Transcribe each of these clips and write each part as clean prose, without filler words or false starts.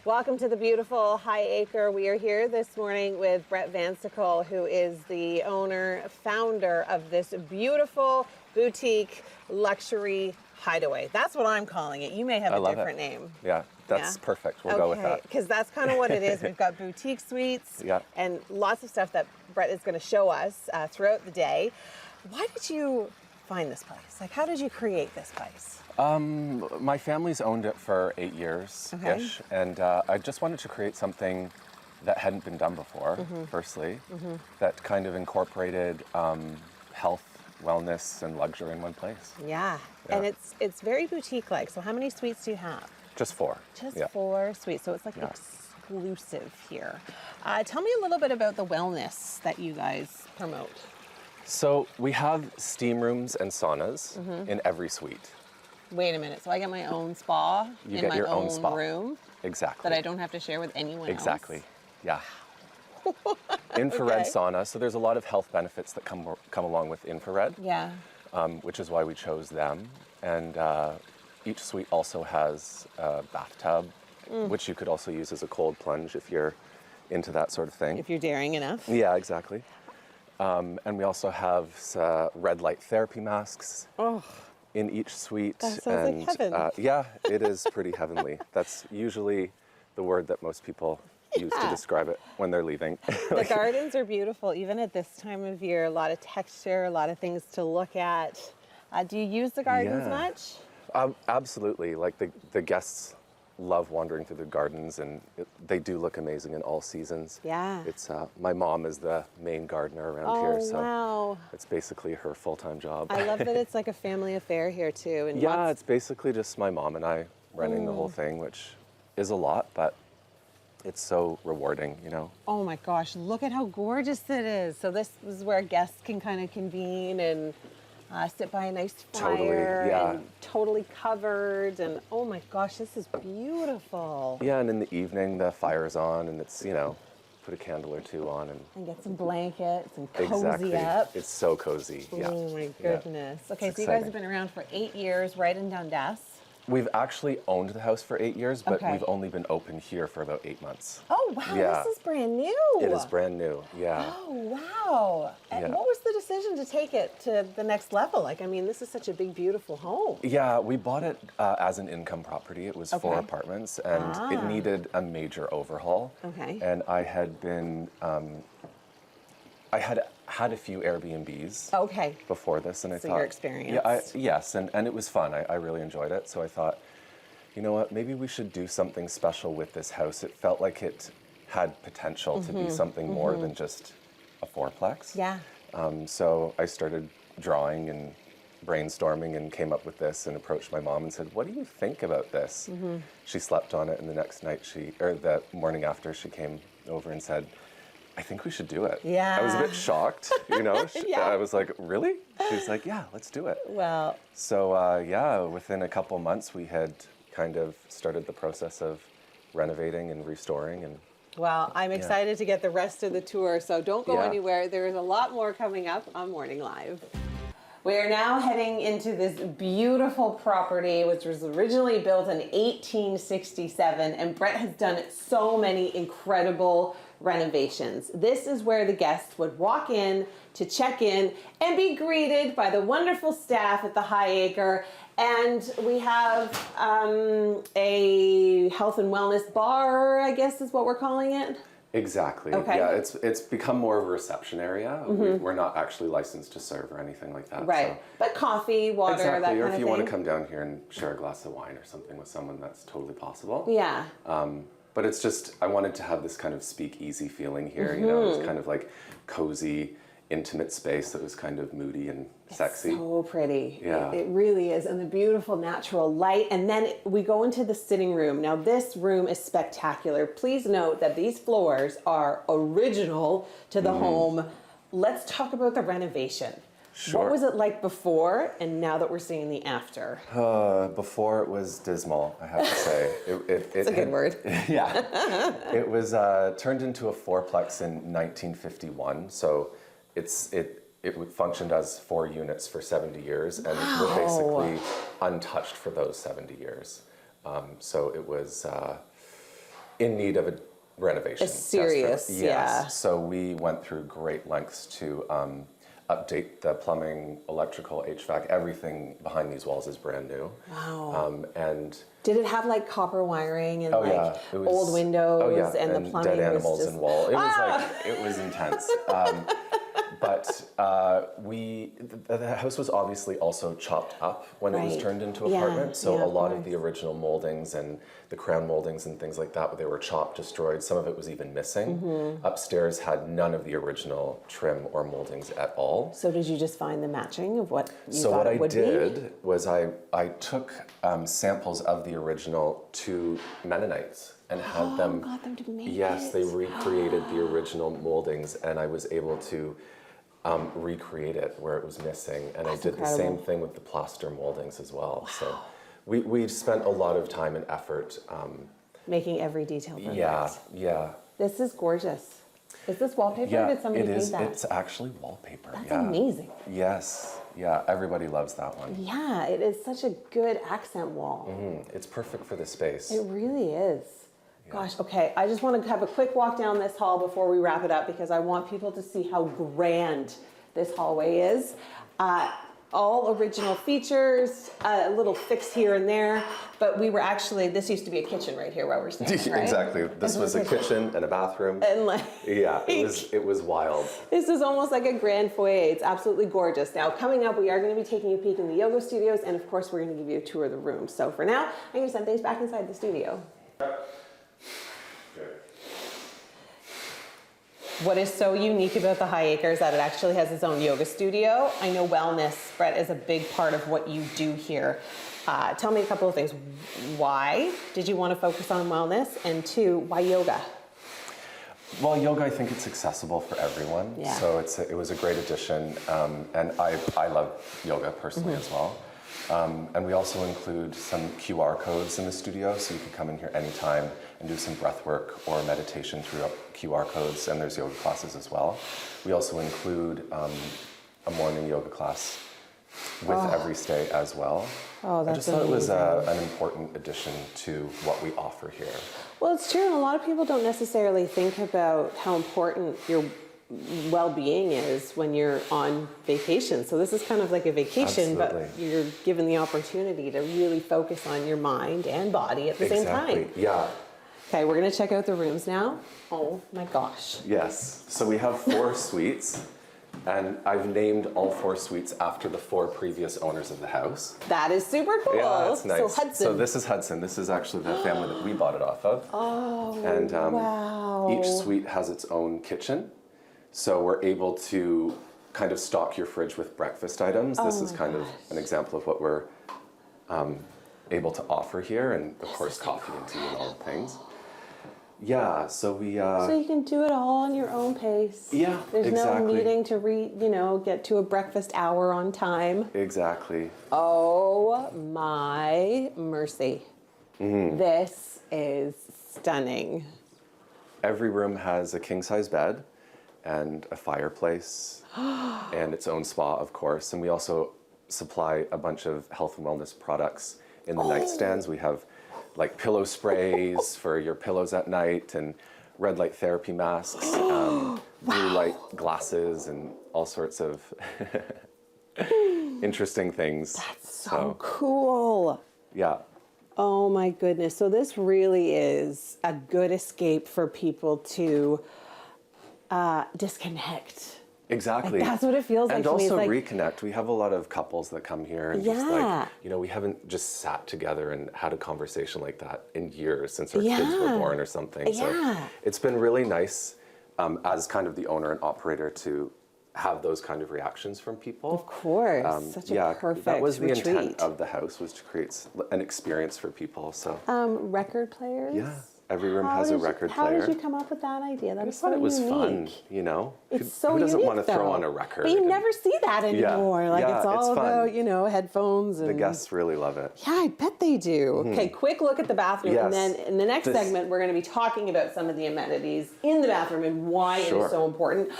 Welcome to the beautiful HighAcre. We are here this morning with Brett Vansickles, who is the owner, founder of this beautiful boutique luxury hideaway. That's what I'm calling it. You may have a different name. Yeah, that's perfect. We'll go with that. Because that's kind of what it is. We've got boutique suites and lots of stuff that Brett is going to show us throughout the day. Why did you find this place? Like, how did you create this place? My family's owned it for 8 years-ish, and I just wanted to create something that hadn't been done before, firstly, that kind of incorporated health, wellness, and luxury in one place. Yeah, and it's very boutique-like. So how many suites do you have? Just 4. Just 4 suites, so it's like exclusive here. Tell me a little bit about the wellness that you guys promote. So we have steam rooms and saunas in every suite. Wait a minute, so I get my own spa in my own room? Exactly. That I don't have to share with anyone else? Exactly, yeah. Infrared sauna, so there's a lot of health benefits that come along with infrared. Yeah. Which is why we chose them. And each suite also has a bathtub, which you could also use as a cold plunge if you're into that sort of thing. If you're daring enough. Yeah, exactly. And we also have red light therapy masks in each suite. That sounds like heaven. Yeah, it is pretty heavenly. That's usually the word that most people use to describe it when they're leaving. The gardens are beautiful, even at this time of year. A lot of texture, a lot of things to look at. Do you use the gardens much? Absolutely. Like the guests love wandering through the gardens, and they do look amazing in all seasons. Yeah. It's my mom is the main gardener around here, so it's basically her full-time job. I love that it's like a family affair here too. And yeah, it's basically just my mom and I running the whole thing, which is a lot, but it's so rewarding, you know. Oh my gosh, look at how gorgeous it is. So this is where guests can kind of convene and sit by a nice fire and totally covered, and oh my gosh, this is beautiful. Yeah, and in the evening the fire's on, and it's, you know, put a candle or two on and get some blankets and cozy up. It's so cozy. Oh my goodness. Okay, so you guys have been around for 8 years, right in Dundas. We've actually owned the house for 8 years, but we've only been open here for about 8 months. Oh, wow, this is brand new. It is brand new, yeah. Oh, wow. And what was the decision to take it to the next level? Like, I mean, this is such a big, beautiful home. Yeah, we bought it as an income property. It was 4 apartments, and it needed a major overhaul. Okay. And I had been, I had a few Airbnbs before this, and I thought, your experience. Yeah, yes, and it was fun. I really enjoyed it. So I thought, you know what, maybe we should do something special with this house. It felt like it had potential to be something more than just a fourplex. Yeah. So I started drawing and brainstorming and came up with this and approached my mom and said, what do you think about this? She slept on it, and the next night the morning after, she came over and said, I think we should do it. Yeah. I was a bit shocked, you know. I was like, really? She's like, yeah, let's do it. Well. So yeah, within a couple months, we had kind of started the process of renovating and restoring. And well, I'm excited to get the rest of the tour, so don't go anywhere. There is a lot more coming up on Morning Live. We are now heading into this beautiful property, which was originally built in 1867, and Brett has done so many incredible renovations. This is where the guests would walk in to check in and be greeted by the wonderful staff at the HighAcre. And we have a health and wellness bar, I guess is what we're calling it. Exactly. Okay. Yeah, it's become more of a reception area. We're not actually licensed to serve or anything like that. Right. So. But coffee, water, that kind of thing. Or if you want to come down here and share a glass of wine or something with someone, that's totally possible. Yeah. But it's just, I wanted to have this kind of speakeasy feeling here, you know, it's kind of like cozy, intimate space that was kind of moody and sexy. So pretty. Yeah. It really is. And the beautiful natural light. And then we go into the sitting room. Now this room is spectacular. Please note that these floors are original to the home. Let's talk about the renovation. Sure. What was it like before and now that we're seeing the after? Before it was dismal, I have to say. It's a good word. Yeah. It was turned into a fourplex in 1951. So it functioned as 4 units for 70 years, and we're basically untouched for those 70 years. So it was in need of a renovation. Serious, Yes. yeah. So we went through great lengths to update the plumbing, electrical, HVAC, everything behind these walls is brand new. Wow. And Did it have like copper wiring and yeah, it was, old windows and the plumbing dead animals was just... and wall? It was like, it was intense. But the house was obviously also chopped up when it was turned into apartments. So a lot of the original moldings and the crown moldings and things like that, they were chopped, destroyed. Some of it was even missing. Upstairs had none of the original trim or moldings at all. So did you just find the matching of what you So thought what it would be? I did was I took samples of the original to Mennonites and had them. Got them to make Yes, it. they recreated the original moldings, and I was able to recreate it where it was missing. And I did the same thing with the plaster moldings as well. So we spent a lot of time and effort. Making every detail perfect. Yeah. This is gorgeous. Is this wallpaper? Yeah, Or did somebody it is. paint that? It's actually wallpaper. That's amazing. Yes. Yeah, everybody loves that one. Yeah, it is such a good accent wall. It's perfect for the space. It really is. Gosh, okay, I just want to have a quick walk down this hall before we wrap it up because I want people to see how grand this hallway is. All original features, a little fixed here and there, but we were actually, this used to be a kitchen right here where we're standing, right? Exactly. This was a kitchen and a bathroom. And like, yeah, it was wild. this is almost like a grand foyer. It's absolutely gorgeous. Now, coming up, we are going to be taking a peek in the yoga studios, and of course, we're going to give you a tour of the room. So for now, I'm going to send things back inside the studio. What is so unique about the HighAcre is that it actually has its own yoga studio. I know wellness, Brett, is a big part of what you do here. Tell me a couple of things. Why did you want to focus on wellness? And two, why yoga? Well, yoga, I think it's accessible for everyone. Yeah. So it was a great addition. And I love yoga personally as well. And we also include some QR codes in the studio, so you can come in here anytime and do some breath work or meditation through QR codes, and there's yoga classes as well. We also include a morning yoga class with every stay as well. Oh, that's I just thought it was an important addition to what we offer here. Well, it's true, and a lot of people don't necessarily think about how important your well-being is when you're on vacation. So this is kind of like a vacation, Absolutely. but you're given the opportunity to really focus on your mind and body at the same time. Yeah. Okay, we're going to check out the rooms now. Oh my gosh. Yes. So we have 4 suites, and I've named all 4 suites after the 4 previous owners of the house. That is super cool. Yeah, that's nice. So Hudson. So this is Hudson. This is actually the family that we bought it off of. Oh, and wow. Each suite has its own kitchen. So we're able to kind of stock your fridge with breakfast items. This is kind of an example of what we're able to offer here, and of course coffee and tea and all the things. Yeah, so we... So you can do it all on your own pace. Yeah, There's exactly. no needing to get to a breakfast hour on time. Exactly. Oh my mercy. This is stunning. Every room has a king-size bed and a fireplace and its own spa, of course. And we also supply a bunch of health and wellness products in the nightstands. We have like pillow sprays for your pillows at night, and red light therapy masks, blue light glasses, and all sorts of interesting things. That's so cool. Yeah. Oh my goodness. So this really is a good escape for people to disconnect. Exactly. Like, that's what it feels like and to me. also It's like, reconnect. We have a lot of couples that come here and just Yeah. like, we haven't just sat together and had a conversation like that in years since our kids were born or something. So it's been really nice as kind of the owner and operator to have those kind of reactions from people. Of course. Such a perfect that was the retreat. intent of the house, was to create an experience for people. So Record players? yeah, every room has a record player. How did you come up with that idea? That I is thought so it was unique. fun, It's so who doesn't unique, want to throw though. on a record? But you and- never see that anymore. Like Yeah, it's all it's fun. about, headphones and The guests really love it. Yeah, I bet they do. Okay, quick look at the bathroom, and Yes. then in the next This- segment, we're going to be talking about some of the amenities in the bathroom and why it Sure. is so important.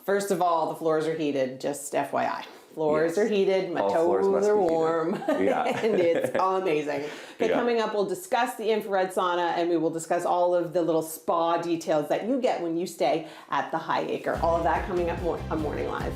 First of all, the floors are heated, just FYI. Floors Yes. are heated, my All floors toes must are be heated. warm, Yeah. and it's amazing. Okay, Yeah. coming up, we'll discuss the infrared sauna, and we will discuss all of the little spa details that you get when you stay at the HighAcre. All of that coming up on Morning Live.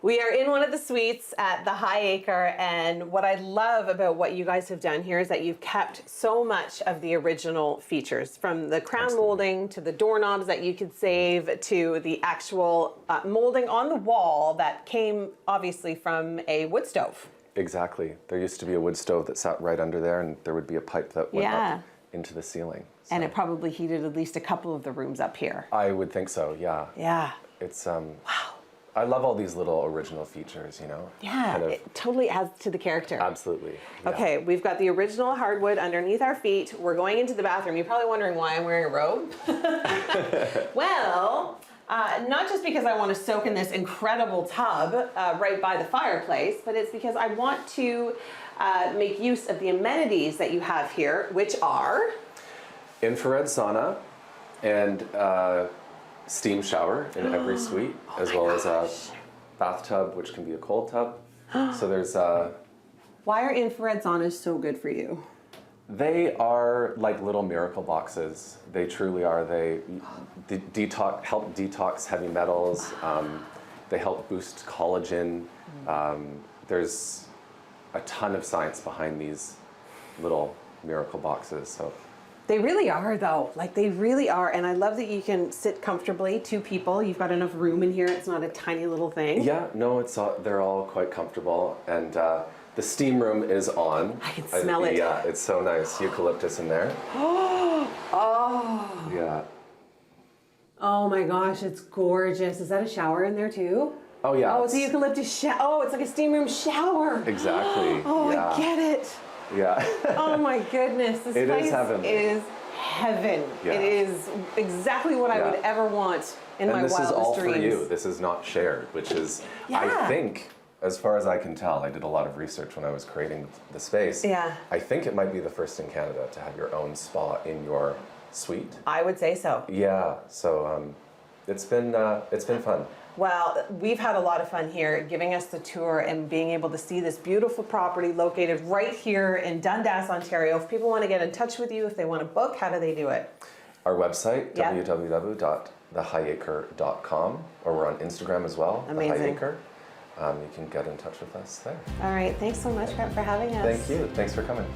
We are in one of the suites at the HighAcre, and what I love about what you guys have done here is that you've kept so much of the original features, from the crown molding to the doorknobs that you could save to the actual molding on the wall that came obviously from a wood stove. Exactly. There used to be a wood stove that sat right under there, and there would be a pipe that went up into the ceiling. So And it probably heated at least a couple of the rooms up here. I would think so, yeah. Yeah. It's wow. I love all these little original features, you know? Yeah, Kind of, it totally adds to the character. absolutely. Yeah. Okay, we've got the original hardwood underneath our feet. We're going into the bathroom. You're probably wondering why I'm wearing a robe. Well, not just because I want to soak in this incredible tub right by the fireplace, but it's because I want to make use of the amenities that you have here, which are Infrared sauna and steam shower in every suite, as well as a bathtub, which can be a cold tub. So there's Why are infrared saunas so good for you? they are like little miracle boxes. They truly are. They help detox heavy metals. They help boost collagen. There's a ton of science behind these little miracle boxes. So They really are, though. Like, they really are. And I love that you can sit comfortably, 2 people. You've got enough room in here. It's not a tiny little thing. yeah, no, they're all quite comfortable, and the steam room is on. I can smell it. Yeah, it's so nice. Eucalyptus in there. Oh, Yeah. oh my gosh, it's gorgeous. Is that a shower in there, too? Oh yeah. Oh, it's a eucalyptus shower. Oh, it's like a steam room shower. Exactly. Oh, yeah. I get it. Yeah. Oh my goodness, this It is place heaven. is heaven. Yeah. It is exactly what I Yeah. would ever want in my And this wildest is all dreams. for you. This is not shared, which is, I Yeah. think, as far as I can tell, I did a lot of research when I was creating the space. Yeah. I think it might be the first in Canada to have your own spa in your suite. I would say so. Yeah. So it's been fun. Well, we've had a lot of fun here giving us the tour and being able to see this beautiful property located right here in Dundas, Ontario. If people want to get in touch with you, if they want to book, how do they do it? Our website, Yeah. www.thehighacre.com, or we're on Instagram as well, Amazing. The HighAcre. You can get in touch with us there. All right. Thanks so much, Brett, for having us. Thank you. Thanks for coming.